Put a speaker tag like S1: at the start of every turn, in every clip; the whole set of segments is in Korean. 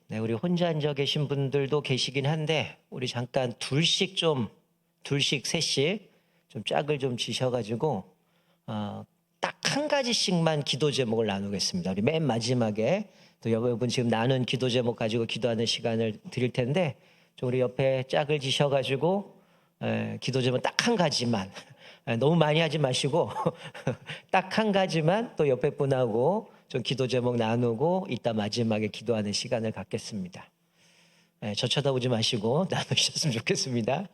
S1: 네, 우리 혼자 앉아 계신 분들도 계시긴 한데 우리 잠깐 둘씩, 셋씩 좀 짝을 좀 지셔가지고 딱 한 가지씩만 기도 제목을 나누겠습니다. 우리 맨 마지막에 또 여러분 지금 나눈 기도 제목 가지고 기도하는 시간을 드릴 텐데 좀 우리 옆에 짝을 지셔가지고 기도 제목 딱 한 가지만 너무 많이 하지 마시고 딱 한 가지만 또 옆에 분하고 좀 기도 제목 나누고 이따 마지막에 기도하는 시간을 갖겠습니다. 저 쳐다보지 마시고 나누셨으면 좋겠습니다.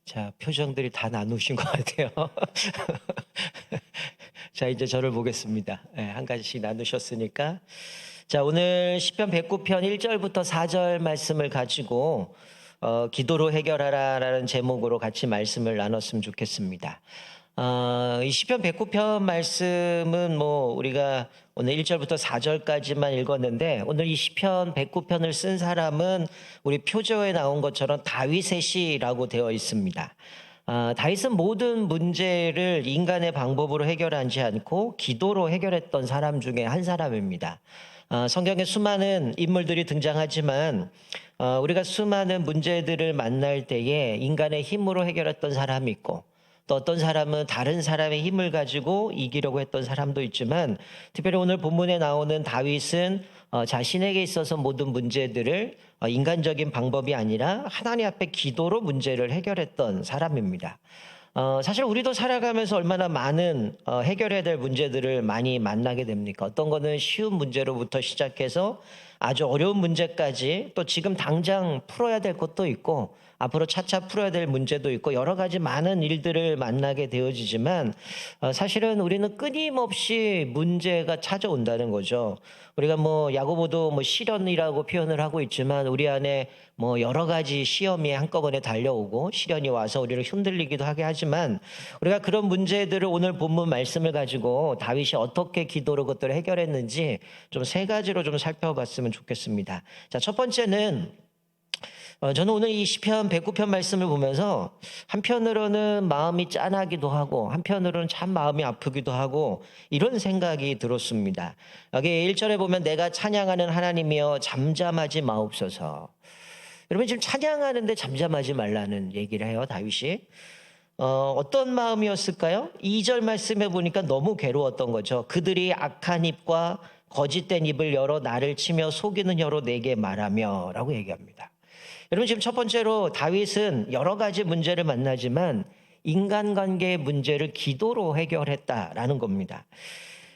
S1: 자, 표정들이 다 나누신 것 같아요. 자, 이제 저를 보겠습니다. 한 가지씩 나누셨으니까. 자, 오늘 시편 109편 1절부터 4절 말씀을 가지고 기도로 해결하라라는 제목으로 같이 말씀을 나눴으면 좋겠습니다. 이 시편 109편 말씀은 우리가 오늘 1절부터 4절까지만 읽었는데 오늘 이 시편 109편을 쓴 사람은 우리 표저에 나온 것처럼 다윗의 시라고 되어 있습니다. 다윗은 모든 문제를 인간의 방법으로 해결하지 않고 기도로 해결했던 사람 중에 한 사람입니다. 성경에 수많은 인물들이 등장하지만 우리가 수많은 문제들을 만날 때에 인간의 힘으로 해결했던 사람이 있고 또 어떤 사람은 다른 사람의 힘을 가지고 이기려고 했던 사람도 있지만 특별히 오늘 본문에 나오는 다윗은 자신에게 있어서 모든 문제들을 인간적인 방법이 아니라 하나님 앞에 기도로 문제를 해결했던 사람입니다. 사실 우리도 살아가면서 얼마나 많은 해결해야 될 문제들을 많이 만나게 됩니까? 어떤 거는 쉬운 문제로부터 시작해서 아주 어려운 문제까지 또 지금 당장 풀어야 될 것도 있고 앞으로 차차 풀어야 될 문제도 있고 여러 가지 많은 일들을 만나게 되어지지만 사실은 우리는 끊임없이 문제가 찾아온다는 거죠. 우리가 야고보도 시련이라고 표현을 하고 있지만 우리 안에 여러 가지 시험이 한꺼번에 달려오고 시련이 와서 우리를 흔들리기도 하게 하지만 우리가 그런 문제들을 오늘 본문 말씀을 가지고 다윗이 어떻게 기도로 그것들을 해결했는지 좀 세 가지로 좀 살펴봤으면 좋겠습니다. 자, 첫 번째는 저는 오늘 이 시편 109편 말씀을 보면서 한편으로는 마음이 짠하기도 하고 한편으로는 참 마음이 아프기도 하고 이런 생각이 들었습니다. 여기 1절에 보면 내가 찬양하는 하나님이여 잠잠하지 마옵소서. 여러분 지금 찬양하는데 잠잠하지 말라는 얘기를 해요, 다윗이. 어떤 마음이었을까요? 2절 말씀해 보니까 너무 괴로웠던 거죠. 그들이 악한 입과 거짓된 입을 열어 나를 치며 속이는 혀로 내게 말하며 라고 얘기합니다. 여러분 지금 첫 번째로 다윗은 여러 가지 문제를 만나지만 인간관계의 문제를 기도로 해결했다라는 겁니다.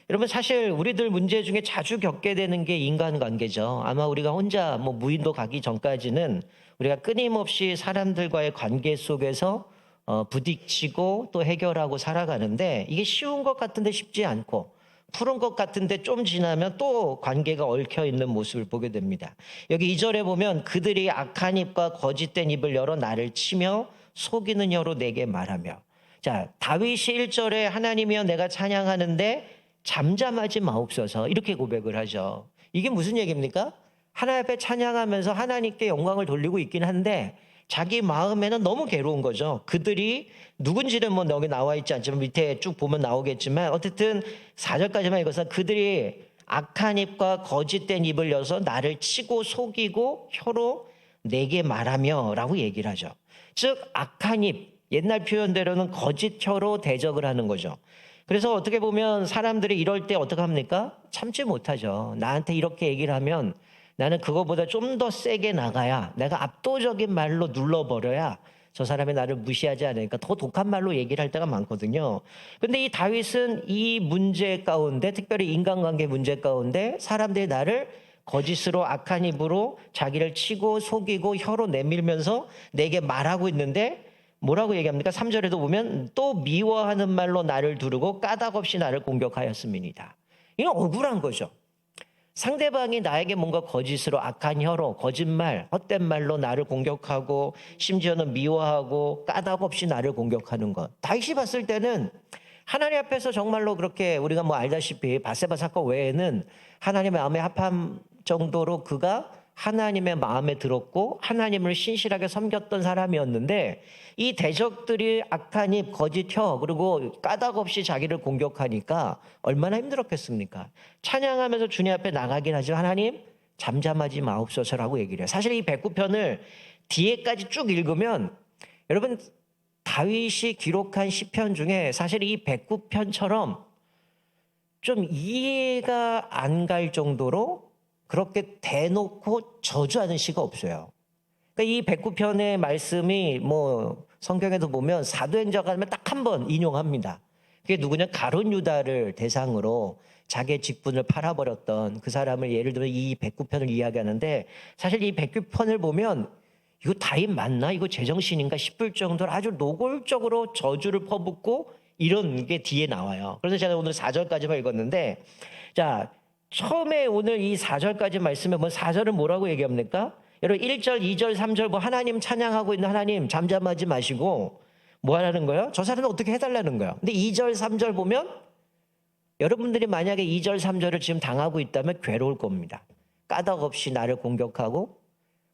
S1: 여러분 사실 우리들 문제 중에 자주 겪게 되는 게 인간관계죠. 아마 우리가 혼자 무인도 가기 전까지는 우리가 끊임없이 사람들과의 관계 속에서 부딪히고 또 해결하고 살아가는데 이게 쉬운 것 같은데 쉽지 않고 푸른 것 같은데 좀 지나면 또 관계가 얽혀 있는 모습을 보게 됩니다. 여기 2절에 보면 그들이 악한 입과 거짓된 입을 열어 나를 치며 속이는 혀로 내게 말하며. 자, 다윗이 1절에 하나님이여 내가 찬양하는데 잠잠하지 마옵소서 이렇게 고백을 하죠. 이게 무슨 얘기입니까? 하나님 앞에 찬양하면서 하나님께 영광을 돌리고 있긴 한데 자기 마음에는 너무 괴로운 거죠. 그들이 누군지는 여기 나와 있지 않지만 밑에 쭉 보면 나오겠지만 어쨌든 4절까지만 읽어서 그들이 악한 입과 거짓된 입을 여서 나를 치고 속이고 혀로 내게 말하며 라고 얘기를 하죠. 즉 악한 입, 옛날 표현대로는 거짓 혀로 대적을 하는 거죠. 그래서 어떻게 보면 사람들이 이럴 때 어떻게 합니까? 참지 못하죠. 나한테 이렇게 얘기를 하면 나는 그거보다 좀 더 세게 나가야 내가 압도적인 말로 눌러버려야 저 사람이 나를 무시하지 않으니까 더 독한 말로 얘기를 할 때가 많거든요. 근데 이 다윗은 이 문제 가운데, 특별히 인간관계 문제 가운데 사람들이 나를 거짓으로 악한 입으로 자기를 치고 속이고 혀로 내밀면서 내게 말하고 있는데 뭐라고 얘기합니까? 3절에도 보면 또 미워하는 말로 나를 두르고 까닭없이 나를 공격하였음이니이다. 이건 억울한 거죠. 상대방이 나에게 뭔가 거짓으로 악한 혀로 거짓말, 헛된 말로 나를 공격하고 심지어는 미워하고 까닭없이 나를 공격하는 것. 다윗이 봤을 때는 하나님 앞에서 정말로 그렇게 우리가 뭐 알다시피 바세바 사건 외에는 하나님의 마음에 합한 정도로 그가 하나님의 마음에 들었고 하나님을 신실하게 섬겼던 사람이었는데 이 대적들이 악한 입, 거짓 혀 그리고 까닭없이 자기를 공격하니까 얼마나 힘들었겠습니까? 찬양하면서 주님 앞에 나가긴 하지만 하나님 잠잠하지 마옵소서라고 얘기를 해요. 사실 이 109편을 뒤에까지 쭉 읽으면 여러분 다윗이 기록한 시편 중에 사실 이 109편처럼 좀 이해가 안 갈 정도로 그렇게 대놓고 저주하는 시가 없어요. 그러니까 이 109편의 말씀이 뭐 성경에도 보면 사도행전 하면 딱 한 번 인용합니다. 그게 누구냐? 가룟 유다를 대상으로 자기의 직분을 팔아버렸던 그 사람을 예를 들어 이 109편을 이야기하는데 사실 이 109편을 보면 이거 다윗 맞나? 이거 제정신인가 싶을 정도로 아주 노골적으로 저주를 퍼붓고 이런 게 뒤에 나와요. 그래서 제가 오늘 4절까지만 읽었는데 자 처음에 오늘 이 4절까지 말씀에 보면 4절은 뭐라고 얘기합니까? 여러분 1절, 2절, 3절 뭐 하나님 찬양하고 있는 하나님 잠잠하지 마시고 뭐 하라는 거예요? 저 사람을 어떻게 해달라는 거예요. 근데 2절, 3절 보면 여러분들이 만약에 2절, 3절을 지금 당하고 있다면 괴로울 겁니다. 까닭없이 나를 공격하고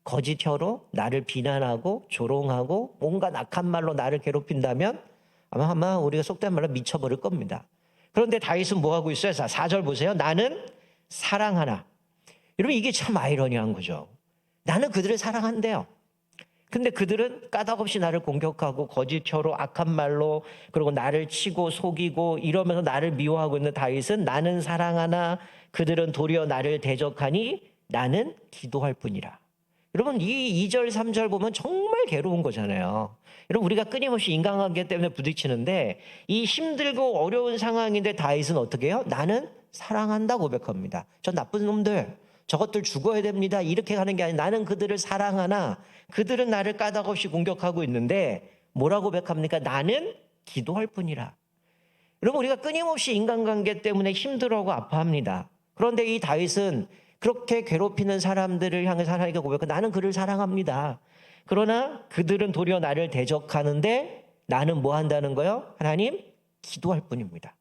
S1: 거짓 혀로 나를 비난하고 조롱하고 온갖 악한 말로 나를 괴롭힌다면 아마 우리가 속된 말로 미쳐버릴 겁니다. 그런데 다윗은 뭐하고 있어요? 4절 보세요. 나는 사랑하나. 여러분 이게 참 아이러니한 거죠. 나는 그들을 사랑한대요. 근데 그들은 까닭없이 나를 공격하고 거짓 혀로 악한 말로 그리고 나를 치고 속이고 이러면서 나를 미워하고 있는 다윗은 나는 사랑하나 그들은 도리어 나를 대적하니 나는 기도할 뿐이라. 여러분 이 2절 3절 보면 정말 괴로운 거잖아요. 여러분 우리가 끊임없이 인간관계 때문에 부딪히는데 이 힘들고 어려운 상황인데 다윗은 어떻게 해요? 나는 사랑한다 고백합니다. 저 나쁜 놈들 저것들 죽어야 됩니다. 이렇게 가는 게 아니라 나는 그들을 사랑하나 그들은 나를 까닭없이 공격하고 있는데 뭐라고 고백합니까? 나는 기도할 뿐이라. 여러분 우리가 끊임없이 인간관계 때문에 힘들어하고 아파합니다. 그런데 이 다윗은 그렇게 괴롭히는 사람들을 향해서 하나님께 고백하고 나는 그를 사랑합니다. 그러나 그들은 도리어 나를 대적하는데 나는 뭐 한다는 거예요? 하나님 기도할 뿐입니다.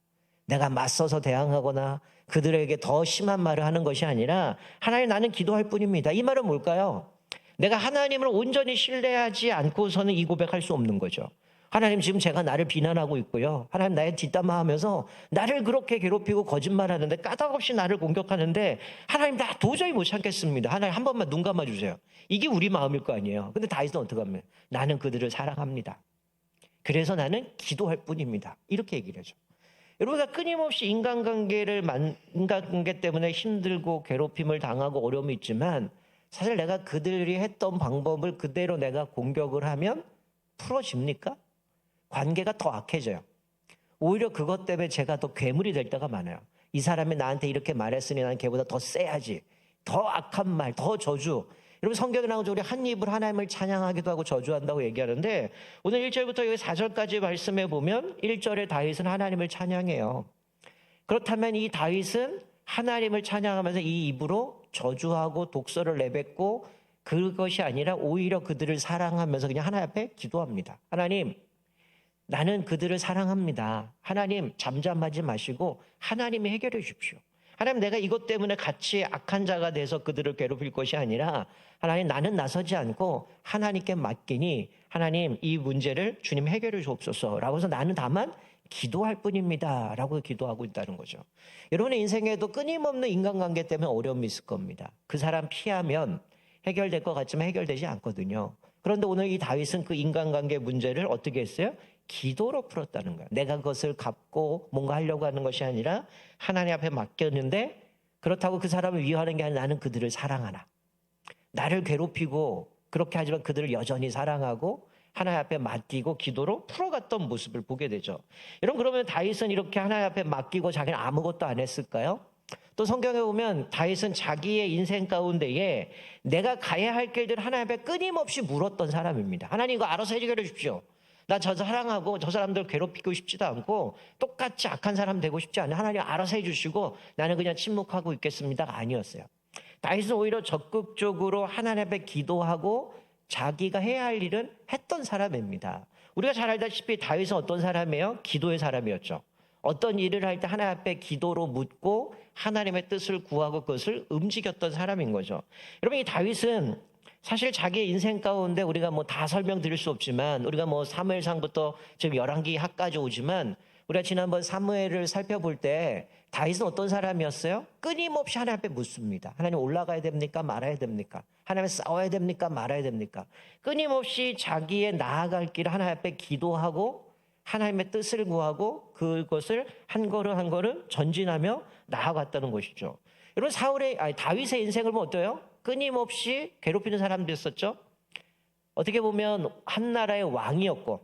S1: 내가 맞서서 대항하거나 그들에게 더 심한 말을 하는 것이 아니라 하나님 나는 기도할 뿐입니다. 이 말은 뭘까요? 내가 하나님을 온전히 신뢰하지 않고서는 이 고백할 수 없는 거죠. 하나님 지금 제가 나를 비난하고 있고요. 하나님 나의 뒷담화하면서 나를 그렇게 괴롭히고 거짓말하는데 까닭없이 나를 공격하는데 하나님 나 도저히 못 참겠습니다. 하나님 한 번만 눈 감아주세요. 이게 우리 마음일 거 아니에요. 근데 다윗은 어떻게 하면 나는 그들을 사랑합니다. 그래서 나는 기도할 뿐입니다. 이렇게 얘기를 하죠. 여러분가 끊임없이 인간관계 때문에 힘들고 괴롭힘을 당하고 어려움이 있지만 사실 내가 그들이 했던 방법을 그대로 내가 공격을 하면 풀어집니까? 관계가 더 악해져요. 오히려 그것 때문에 제가 더 괴물이 될 때가 많아요. 이 사람이 나한테 이렇게 말했으니 나는 걔보다 더 세야지. 더 악한 말, 더 저주. 여러분 성경에 나오죠. 우리 한 입을 하나님을 찬양하기도 하고 저주한다고 얘기하는데 오늘 1절부터 여기 4절까지 말씀해 보면 1절에 다윗은 하나님을 찬양해요. 그렇다면 이 다윗은 하나님을 찬양하면서 이 입으로 저주하고 독설을 내뱉고 그것이 아니라 오히려 그들을 사랑하면서 그냥 하나님 앞에 기도합니다. 하나님 나는 그들을 사랑합니다. 하나님 잠잠하지 마시고 하나님이 해결해 주십시오. 하나님 내가 이것 때문에 같이 악한 자가 돼서 그들을 괴롭힐 것이 아니라 하나님 나는 나서지 않고 하나님께 맡기니 하나님 이 문제를 주님 해결해 주옵소서라고 해서 나는 다만 기도할 뿐입니다 라고 기도하고 있다는 거죠. 여러분의 인생에도 끊임없는 인간관계 때문에 어려움이 있을 겁니다. 그 사람 피하면 해결될 것 같지만 해결되지 않거든요. 그런데 오늘 이 다윗은 그 인간관계 문제를 어떻게 했어요? 기도로 풀었다는 거예요. 내가 그것을 갚고 뭔가 하려고 하는 것이 아니라 하나님 앞에 맡겼는데 그렇다고 그 사람을 위하는 게 아니라 나는 그들을 사랑하나. 나를 괴롭히고 그렇게 하지만 그들을 여전히 사랑하고 하나님 앞에 맡기고 기도로 풀어갔던 모습을 보게 되죠. 여러분, 그러면 다윗은 이렇게 하나님 앞에 맡기고 자기는 아무것도 안 했을까요? 또 성경에 보면 다윗은 자기의 인생 가운데에 내가 가야 할 길들 하나님 앞에 끊임없이 물었던 사람입니다. 하나님 이거 알아서 해결해 주십시오. 나 저 사랑하고 저 사람들 괴롭히고 싶지도 않고 똑같이 악한 사람 되고 싶지 않아요. 하나님 알아서 해주시고 나는 그냥 침묵하고 있겠습니다가 아니었어요. 다윗은 오히려 적극적으로 하나님 앞에 기도하고 자기가 해야 할 일은 했던 사람입니다. 우리가 잘 알다시피 다윗은 어떤 사람이에요? 기도의 사람이었죠. 어떤 일을 할 때 하나님 앞에 기도로 묻고 하나님의 뜻을 구하고 그것을 움직였던 사람인 거죠. 여러분, 이 다윗은 사실 자기의 인생 가운데 우리가 뭐 다 설명드릴 수 없지만 우리가 뭐 사무엘상부터 지금 열왕기 하까지 오지만 우리가 지난번 사무엘을 살펴볼 때 다윗은 어떤 사람이었어요? 끊임없이 하나님 앞에 묻습니다. 하나님 올라가야 됩니까? 말아야 됩니까? 하나님 싸워야 됩니까? 말아야 됩니까? 끊임없이 자기의 나아갈 길을 하나님 앞에 기도하고 하나님의 뜻을 구하고 그것을 한 걸음 한 걸음 전진하며 나아갔다는 것이죠. 여러분, 다윗의 인생을 보면 어때요? 끊임없이 괴롭히는 사람들이었었죠. 어떻게 보면 한 나라의 왕이었고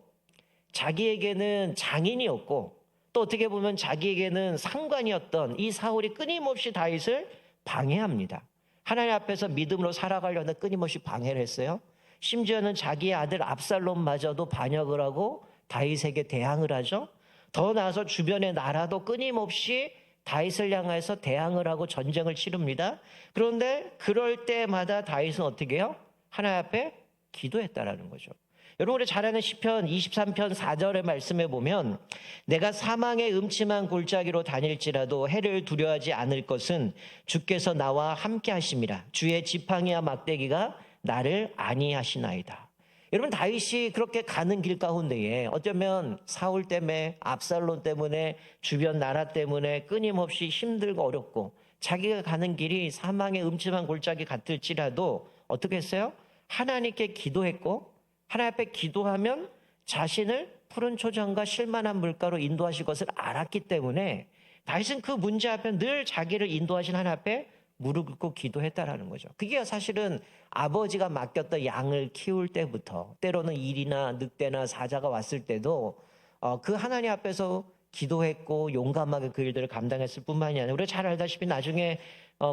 S1: 자기에게는 장인이었고 또 어떻게 보면 자기에게는 상관이었던 이 사울이 끊임없이 다윗을 방해합니다. 하나님 앞에서 믿음으로 살아가려는 끊임없이 방해를 했어요. 심지어는 자기의 아들 압살롬마저도 반역을 하고 다윗에게 대항을 하죠. 더 나아서 주변의 나라도 끊임없이 다윗을 향해서 대항을 하고 전쟁을 치릅니다. 그런데 그럴 때마다 다윗은 어떻게 해요? 하나님 앞에 기도했다라는 거죠. 여러분, 우리 잘 아는 시편 23편 4절의 말씀에 보면 내가 사망의 음침한 골짜기로 다닐지라도 해를 두려워하지 않을 것은 주께서 나와 함께 하심이라. 주의 지팡이와 막대기가 나를 안위하시나이다. 여러분, 다윗이 그렇게 가는 길 가운데에 어쩌면 사울 때문에 압살롬 때문에 주변 나라 때문에 끊임없이 힘들고 어렵고 자기가 가는 길이 사망의 음침한 골짜기 같을지라도 어떻게 했어요? 하나님께 기도했고 하나님 앞에 기도하면 자신을 푸른 초장과 실만한 물가로 인도하실 것을 알았기 때문에 다윗은 그 문제 앞에 늘 자기를 인도하신 하나님 앞에 무릎 꿇고 기도했다라는 거죠. 그게 사실은 아버지가 맡겼던 양을 키울 때부터 때로는 일이나 늑대나 사자가 왔을 때도 그 하나님 앞에서 기도했고 용감하게 그 일들을 감당했을 뿐만이 아니라 우리가 잘 알다시피 나중에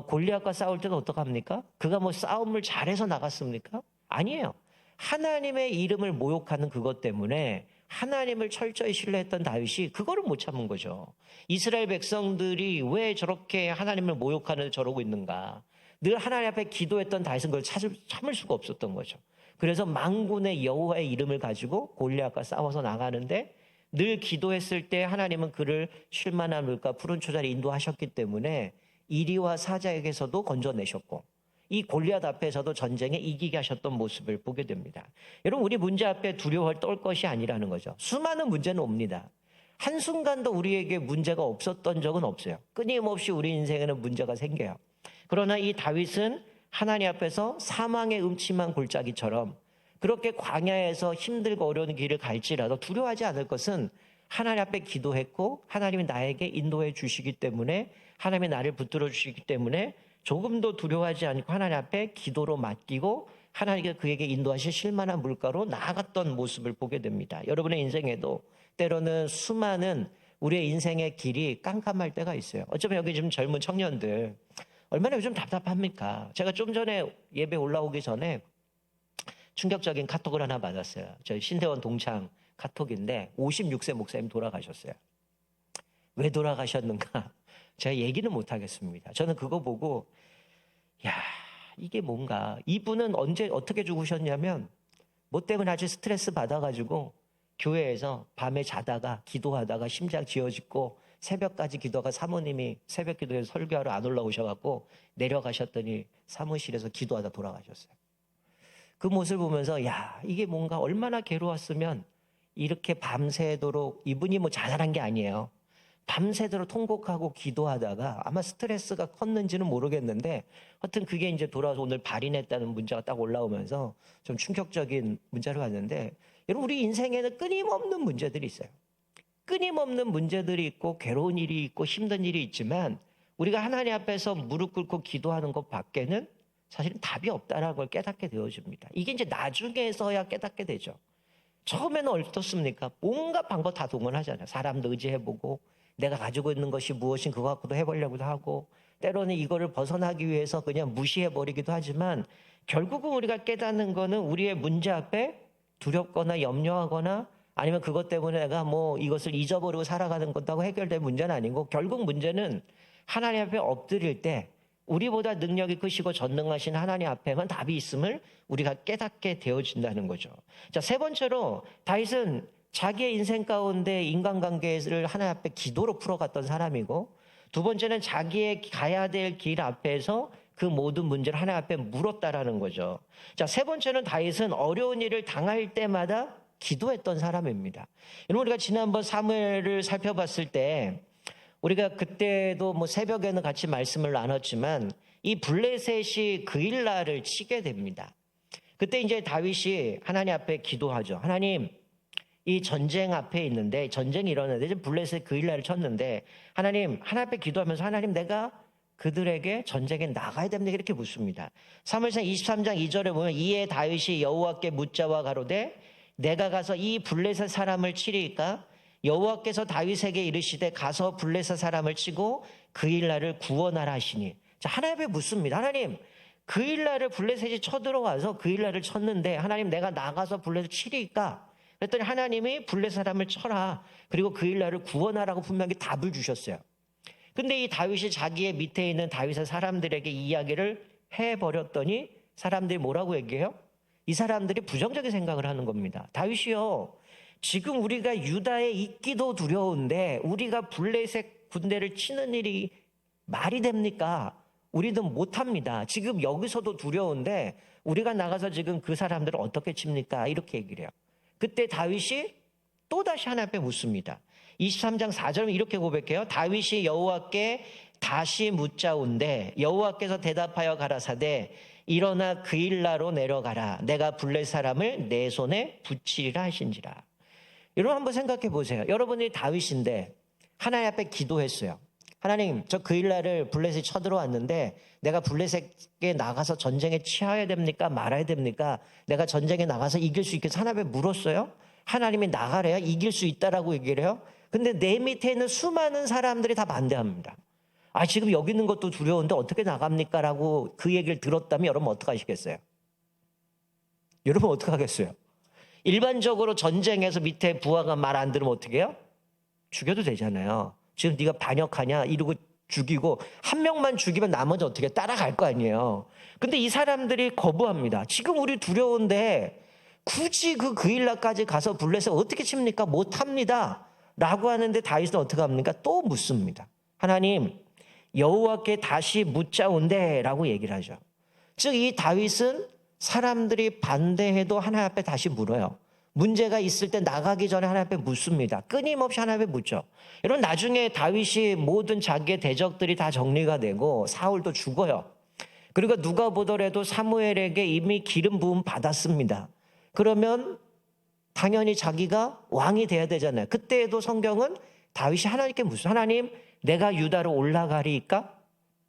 S1: 골리앗과 싸울 때는 어떡합니까? 그가 뭐 싸움을 잘해서 나갔습니까? 아니에요. 하나님의 이름을 모욕하는 그것 때문에 하나님을 철저히 신뢰했던 다윗이 그거를 못 참은 거죠. 이스라엘 백성들이 왜 저렇게 하나님을 모욕하는 저러고 있는가. 늘 하나님 앞에 기도했던 다윗은 그걸 참을 수가 없었던 거죠. 그래서 만군의 여호와의 이름을 가지고 골리앗과 싸워서 나가는데 늘 기도했을 때 하나님은 그를 쉴만한 물과 푸른 초자리 인도하셨기 때문에 이리와 사자에게서도 건져내셨고 이 골리앗 앞에서도 전쟁에 이기게 하셨던 모습을 보게 됩니다. 여러분, 우리 문제 앞에 두려워 떨 것이 아니라는 거죠. 수많은 문제는 옵니다. 한순간도 우리에게 문제가 없었던 적은 없어요. 끊임없이 우리 인생에는 문제가 생겨요. 그러나 이 다윗은 하나님 앞에서 사망의 음침한 골짜기처럼 그렇게 광야에서 힘들고 어려운 길을 갈지라도 두려워하지 않을 것은 하나님 앞에 기도했고 하나님이 나에게 인도해 주시기 때문에 하나님이 나를 붙들어 주시기 때문에 조금도 두려워하지 않고 하나님 앞에 기도로 맡기고 하나님께 그에게 인도하실 실만한 물가로 나아갔던 모습을 보게 됩니다. 여러분의 인생에도 때로는 수많은 우리의 인생의 길이 깜깜할 때가 있어요. 어쩌면 여기 지금 젊은 청년들 얼마나 요즘 답답합니까? 제가 좀 전에 예배 올라오기 전에 충격적인 카톡을 하나 받았어요. 저희 신대원 동창 카톡인데 56세 목사님 돌아가셨어요. 왜 돌아가셨는가? 제가 얘기는 못 하겠습니다. 저는 그거 보고 야, 이게 뭔가 이분은 언제 어떻게 죽으셨냐면 뭐 때문에 아주 스트레스 받아가지고 교회에서 밤에 자다가 기도하다가 심장 지어짓고 새벽까지 기도하가 사모님이 새벽 기도에서 설교하러 안 올라오셔갖고 내려가셨더니 사무실에서 기도하다 돌아가셨어요. 그 모습을 보면서 야, 이게 뭔가 얼마나 괴로웠으면 이렇게 밤새도록 이분이 뭐 자살한 게 아니에요. 밤새도록 통곡하고 기도하다가 아마 스트레스가 컸는지는 모르겠는데 하여튼 그게 이제 돌아와서 오늘 발인했다는 문자가 딱 올라오면서 좀 충격적인 문자를 왔는데 여러분, 우리 인생에는 끊임없는 문제들이 있어요. 끊임없는 문제들이 있고 괴로운 일이 있고 힘든 일이 있지만 우리가 하나님 앞에서 무릎 꿇고 기도하는 것 밖에는 사실은 답이 없다는 걸 깨닫게 되어집니다. 이게 이제 나중에서야 깨닫게 되죠. 처음에는 어떻습니까? 온갖 방법 다 동원하잖아요. 사람도 의지해보고 내가 가지고 있는 것이 무엇인 그거 갖고도 해보려고도 하고 때로는 이거를 벗어나기 위해서 그냥 무시해버리기도 하지만 결국은 우리가 깨닫는 거는 우리의 문제 앞에 두렵거나 염려하거나 아니면 그것 때문에 내가 뭐 이것을 잊어버리고 살아가는 것하고 해결될 문제는 아니고 결국 문제는 하나님 앞에 엎드릴 때 우리보다 능력이 크시고 전능하신 하나님 앞에만 답이 있음을 우리가 깨닫게 되어진다는 거죠. 자, 세 번째로 다윗은 자기의 인생 가운데 인간관계를 하나님 앞에 기도로 풀어갔던 사람이고 두 번째는 자기의 가야 될 길 앞에서 그 모든 문제를 하나님 앞에 물었다라는 거죠. 자, 세 번째는 다윗은 어려운 일을 당할 때마다 기도했던 사람입니다. 여러분 우리가 지난번 사무엘을 살펴봤을 때 우리가 그때도 뭐 새벽에는 같이 말씀을 나눴지만 이 블레셋이 그 일날을 치게 됩니다. 그때 이제 다윗이 하나님 앞에 기도하죠. 하나님, 이 전쟁 앞에 있는데 전쟁이 일어났는데 블레셋 그 일날을 쳤는데 하나님 앞에 기도하면서 하나님 내가 그들에게 전쟁에 나가야 됩니다. 이렇게 묻습니다. 사무엘상 23장 2절에 보면 이에 다윗이 여호와께 묻자와 가로되 내가 가서 이 블레셋 사람을 치리이까 여호와께서 다윗에게 이르시되 가서 블레셋 사람을 치고 그 일날을 구원하라 하시니. 자, 하나님 앞에 묻습니다. 하나님, 그 일날을 블레셋이 쳐들어와서 그 일날을 쳤는데 하나님 내가 나가서 블레셋 치리이까? 그랬더니 하나님이 블레셋 사람을 쳐라. 그리고 그 일날을 구원하라고 분명히 답을 주셨어요. 근데 이 다윗이 자기의 밑에 있는 다윗의 사람들에게 이야기를 해버렸더니 사람들이 뭐라고 얘기해요? 이 사람들이 부정적인 생각을 하는 겁니다. 다윗이요, 지금 우리가 유다에 있기도 두려운데 우리가 블레셋 군대를 치는 일이 말이 됩니까? 우리는 못합니다. 지금 여기서도 두려운데 우리가 나가서 지금 그 사람들을 어떻게 칩니까? 이렇게 얘기를 해요. 그때 다윗이 또다시 하나님 앞에 묻습니다. 23장 4절은 이렇게 고백해요. 다윗이 여호와께 다시 묻자온데 여호와께서 대답하여 가라사대 일어나 그 일나로 내려가라. 내가 블레셋 사람을 내 손에 붙이리라 하신지라. 여러분 한번 생각해 보세요. 여러분이 다윗인데 하나님 앞에 기도했어요. 하나님, 저 그 일날을 블레셋이 쳐들어왔는데 내가 블레셋에 나가서 전쟁에 취해야 됩니까? 말아야 됩니까? 내가 전쟁에 나가서 이길 수 있겠어? 하나님 앞에 물었어요. 하나님이 나가래야 이길 수 있다라고 얘기를 해요. 근데 내 밑에 있는 수많은 사람들이 다 반대합니다. 아, 지금 여기 있는 것도 두려운데 어떻게 나갑니까? 라고 그 얘기를 들었다면 여러분 어떡하시겠어요? 여러분 어떡하겠어요? 일반적으로 전쟁에서 밑에 부하가 말 안 들으면 어떻게 해요? 죽여도 되잖아요. 지금 네가 반역하냐 이러고 죽이고 한 명만 죽이면 나머지 어떻게 따라갈 거 아니에요. 근데 이 사람들이 거부합니다. 지금 우리 두려운데 굳이 그 일날까지 가서 블레셋 어떻게 칩니까? 못합니다. 라고 하는데 다윗은 어떻게 합니까? 또 묻습니다. 하나님, 여호와께 다시 묻자온데 라고 얘기를 하죠. 즉 이 다윗은 사람들이 반대해도 하나님 앞에 다시 물어요. 문제가 있을 때 나가기 전에 하나님 앞에 묻습니다. 끊임없이 하나님 앞에 묻죠. 여러분 나중에 다윗이 모든 자기의 대적들이 다 정리가 되고 사울도 죽어요. 그리고 누가 보더라도 사무엘에게 이미 기름 부음 받았습니다. 그러면 당연히 자기가 왕이 돼야 되잖아요. 그때에도 성경은 다윗이 하나님께 묻어요. 하나님, 내가 유다로 올라가리까?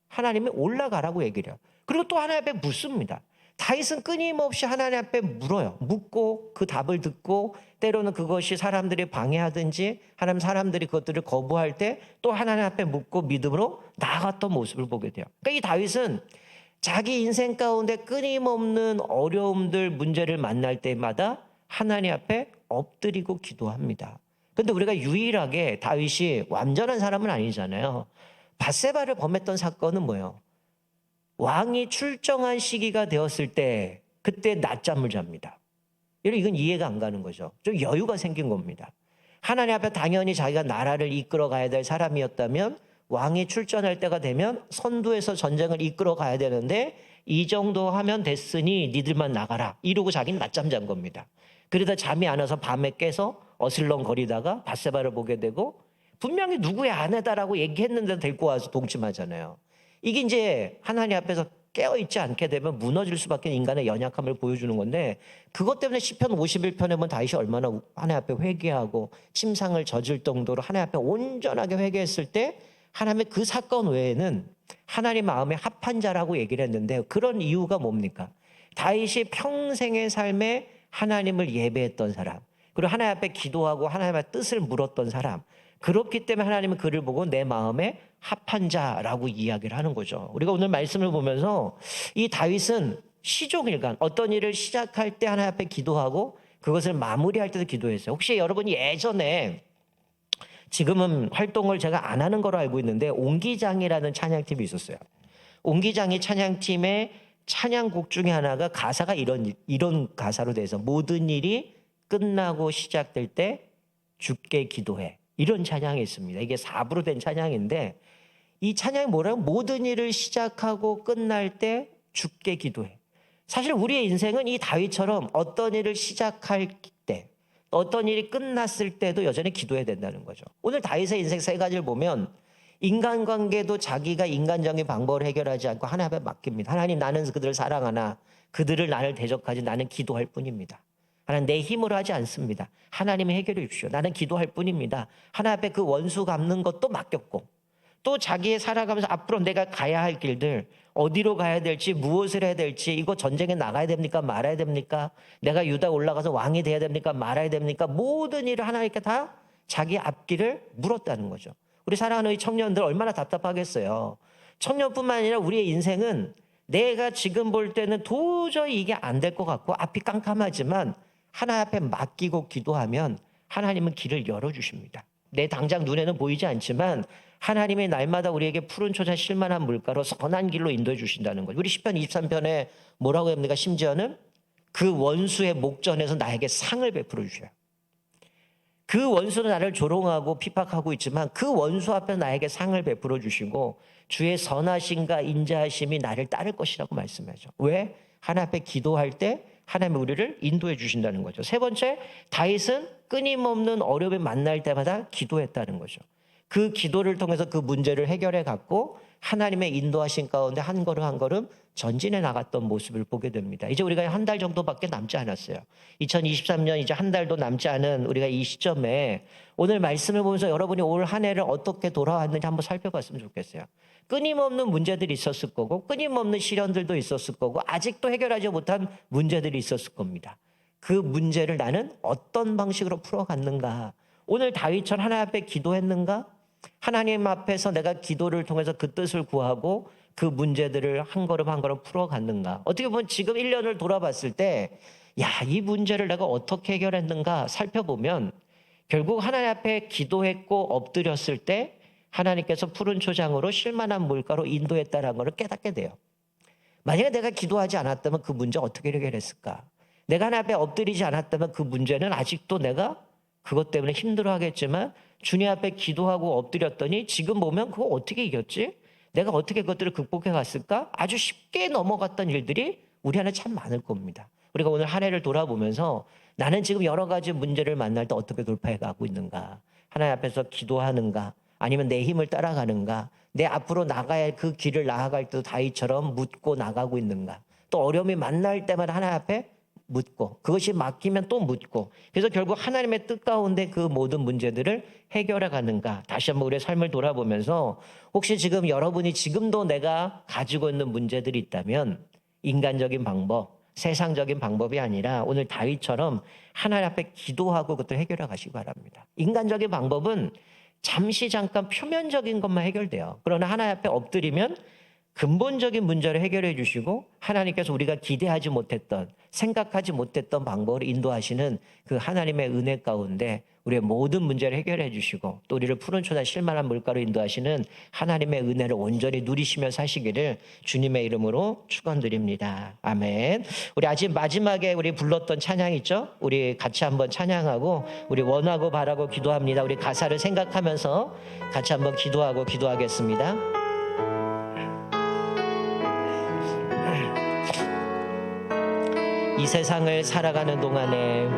S1: 하나님이 올라가라고 얘기를 해요. 그리고 또 하나님 앞에 묻습니다. 다윗은 끊임없이 하나님 앞에 물어요. 묻고 그 답을 듣고 때로는 그것이 사람들이 방해하든지 하나님 사람들이 그것들을 거부할 때 또 하나님 앞에 묻고 믿음으로 나아갔던 모습을 보게 돼요. 그러니까 이 다윗은 자기 인생 가운데 끊임없는 어려움들, 문제를 만날 때마다 하나님 앞에 엎드리고 기도합니다. 그런데 우리가 유일하게 다윗이 완전한 사람은 아니잖아요. 밧세바를 범했던 사건은 뭐예요? 왕이 출정한 시기가 되었을 때 그때 낮잠을 잡니다. 이건 이해가 안 가는 거죠. 좀 여유가 생긴 겁니다. 하나님 앞에 당연히 자기가 나라를 이끌어 가야 될 사람이었다면 왕이 출전할 때가 되면 선두에서 전쟁을 이끌어 가야 되는데 이 정도 하면 됐으니 니들만 나가라 이러고 자기는 낮잠 잔 겁니다. 그러다 잠이 안 와서 밤에 깨서 어슬렁거리다가 밧세바를 보게 되고 분명히 누구의 아내다라고 얘기했는데 데리고 와서 동침하잖아요. 이게 이제 하나님 앞에서 깨어있지 않게 되면 무너질 수밖에 인간의 연약함을 보여주는 건데 그것 때문에 시편 51편에 보면 다윗이 얼마나 하나님 앞에 회개하고 침상을 젖을 정도로 하나님 앞에 온전하게 회개했을 때 하나님의 그 사건 외에는 하나님 마음에 합한 자라고 얘기를 했는데 그런 이유가 뭡니까? 다윗이 평생의 삶에 하나님을 예배했던 사람, 그리고 하나님 앞에 기도하고 하나님의 뜻을 물었던 사람. 그렇기 때문에 하나님은 그를 보고 내 마음에 합한 자라고 이야기를 하는 거죠. 우리가 오늘 말씀을 보면서 이 다윗은 시종일관 어떤 일을 시작할 때 하나님 앞에 기도하고 그것을 마무리할 때도 기도했어요. 혹시 여러분이 예전에, 지금은 활동을 제가 안 하는 거로 알고 있는데 옹기장이라는 찬양팀이 있었어요. 옹기장이 찬양팀의 찬양곡 중에 하나가 가사가 이런 가사로 돼서 모든 일이 끝나고 시작될 때 주께 기도해. 이런 찬양이 있습니다. 이게 4부로 된 찬양인데 이 찬양이 뭐라고? 모든 일을 시작하고 끝날 때 주께 기도해. 사실 우리의 인생은 이 다윗처럼 어떤 일을 시작할 때, 어떤 일이 끝났을 때도 여전히 기도해야 된다는 거죠. 오늘 다윗의 인생 세 가지를 보면 인간관계도 자기가 인간적인 방법을 해결하지 않고 하나님 앞에 맡깁니다. 하나님, 나는 그들을 사랑하나 그들을 나를 대적하지, 나는 기도할 뿐입니다. 하나님, 내 힘으로 하지 않습니다. 하나님이 해결해 주십시오. 나는 기도할 뿐입니다. 하나님 앞에 그 원수 갚는 것도 맡겼고, 또 자기의 살아가면서 앞으로 내가 가야 할 길들, 어디로 가야 될지, 무엇을 해야 될지, 이거 전쟁에 나가야 됩니까? 말아야 됩니까? 내가 유다 올라가서 왕이 돼야 됩니까? 말아야 됩니까? 모든 일을 하나님께 다 자기 앞길을 물었다는 거죠. 우리 사랑하는 이 청년들 얼마나 답답하겠어요. 청년뿐만 아니라 우리의 인생은 내가 지금 볼 때는 도저히 이게 안 될 것 같고 앞이 깜깜하지만 하나님 앞에 맡기고 기도하면 하나님은 길을 열어주십니다. 내 당장 눈에는 보이지 않지만 하나님의 날마다 우리에게 푸른 초장 실만한 물가로 선한 길로 인도해 주신다는 거예요. 우리 시편 23편에 뭐라고 합니까? 심지어는 그 원수의 목전에서 나에게 상을 베풀어 주셔요. 그 원수는 나를 조롱하고 핍박하고 있지만 그 원수 앞에 나에게 상을 베풀어 주시고 주의 선하심과 인자하심이 나를 따를 것이라고 말씀하죠. 왜? 하나님 앞에 기도할 때 하나님이 우리를 인도해 주신다는 거죠. 세 번째, 다윗은 끊임없는 어려움을 만날 때마다 기도했다는 거죠. 그 기도를 통해서 그 문제를 해결해 갔고 하나님의 인도하신 가운데 한 걸음 한 걸음 전진해 나갔던 모습을 보게 됩니다. 이제 우리가 한 달 정도밖에 남지 않았어요. 2023년 이제 한 달도 남지 않은 우리가 이 시점에 오늘 말씀을 보면서 여러분이 올 한 해를 어떻게 돌아왔는지 한번 살펴봤으면 좋겠어요. 끊임없는 문제들이 있었을 거고 끊임없는 시련들도 있었을 거고 아직도 해결하지 못한 문제들이 있었을 겁니다. 그 문제를 나는 어떤 방식으로 풀어갔는가? 오늘 다윗처럼 하나님 앞에 기도했는가? 하나님 앞에서 내가 기도를 통해서 그 뜻을 구하고 그 문제들을 한 걸음 한 걸음 풀어갔는가? 어떻게 보면 지금 1년을 돌아봤을 때 이 문제를 내가 어떻게 해결했는가 살펴보면 결국 하나님 앞에 기도했고 엎드렸을 때 하나님께서 푸른 초장으로 쉴만한 물가로 인도했다는 것을 깨닫게 돼요. 만약에 내가 기도하지 않았다면 그 문제 어떻게 해결했을까? 내가 하나님 앞에 엎드리지 않았다면 그 문제는 아직도 내가 그것 때문에 힘들어하겠지만 주님 앞에 기도하고 엎드렸더니 지금 보면 그거 어떻게 이겼지? 내가 어떻게 그것들을 극복해 갔을까? 아주 쉽게 넘어갔던 일들이 우리 안에 참 많을 겁니다. 우리가 오늘 한 해를 돌아보면서 나는 지금 여러 가지 문제를 만날 때 어떻게 돌파해 가고 있는가? 하나님 앞에서 기도하는가? 아니면 내 힘을 따라가는가? 내 앞으로 나가야 할 그 길을 나아갈 때도 다윗처럼 묻고 나가고 있는가? 또 어려움이 만날 때마다 하나님 앞에 묻고 그것이 막히면 또 묻고 그래서 결국 하나님의 뜻 가운데 그 모든 문제들을 해결해 가는가? 다시 한번 우리의 삶을 돌아보면서 혹시 지금 여러분이 지금도 내가 가지고 있는 문제들이 있다면 인간적인 방법, 세상적인 방법이 아니라 오늘 다윗처럼 하나님 앞에 기도하고 그것을 해결해 가시기 바랍니다. 인간적인 방법은 잠시 잠깐 표면적인 것만 해결돼요. 그러나 하나님 앞에 엎드리면 근본적인 문제를 해결해 주시고 하나님께서 우리가 기대하지 못했던 생각하지 못했던 방법으로 인도하시는 그 하나님의 은혜 가운데 우리의 모든 문제를 해결해 주시고 또 우리를 푸른 초장 쉴만한 물가로 인도하시는 하나님의 은혜를 온전히 누리시며 사시기를 주님의 이름으로 축원드립니다. 아멘. 우리 아직 마지막에 우리 불렀던 찬양 있죠? 우리 같이 한번 찬양하고 우리 원하고 바라고 기도합니다. 우리 가사를 생각하면서 같이 한번 기도하겠습니다. 이 세상을 살아가는 동안에